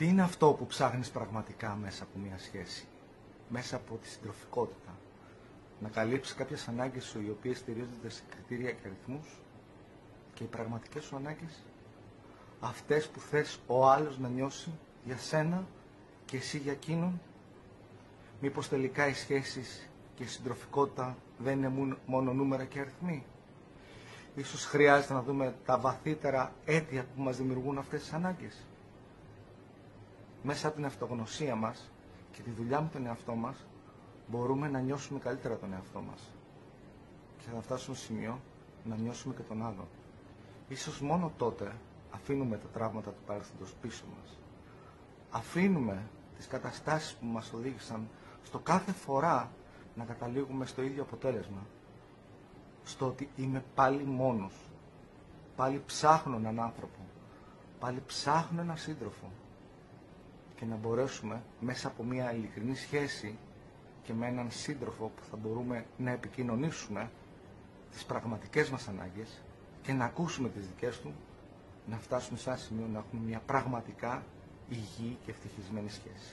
Τι είναι αυτό που ψάχνεις πραγματικά μέσα από μια σχέση, μέσα από τη συντροφικότητα? Να καλύψεις κάποιες ανάγκες σου οι οποίες στηρίζονται σε κριτήρια και αριθμούς, και οι πραγματικές σου ανάγκες, αυτές που θες ο άλλος να νιώσει για σένα και εσύ για εκείνον? Μήπως τελικά οι σχέσεις και η συντροφικότητα δεν είναι μόνο νούμερα και αριθμοί? Ίσως χρειάζεται να δούμε τα βαθύτερα αίτια που μας δημιουργούν αυτές τις ανάγκες. Μέσα από την αυτογνωσία μας και τη δουλειά με τον εαυτό μας μπορούμε να νιώσουμε καλύτερα τον εαυτό μας και θα φτάσουμε στο σημείο να νιώσουμε και τον άλλον. Ίσως μόνο τότε αφήνουμε τα τραύματα του παρελθόντος πίσω μας. Αφήνουμε τις καταστάσεις που μας οδήγησαν στο κάθε φορά να καταλήγουμε στο ίδιο αποτέλεσμα. Στο ότι είμαι πάλι μόνος. Πάλι ψάχνω έναν άνθρωπο. Πάλι ψάχνω έναν σύντροφο. Και να μπορέσουμε μέσα από μια ειλικρινή σχέση και με έναν σύντροφο που θα μπορούμε να επικοινωνήσουμε τις πραγματικές μας ανάγκες και να ακούσουμε τις δικές του, να φτάσουμε σε ένα σημείο να έχουμε μια πραγματικά υγιή και ευτυχισμένη σχέση.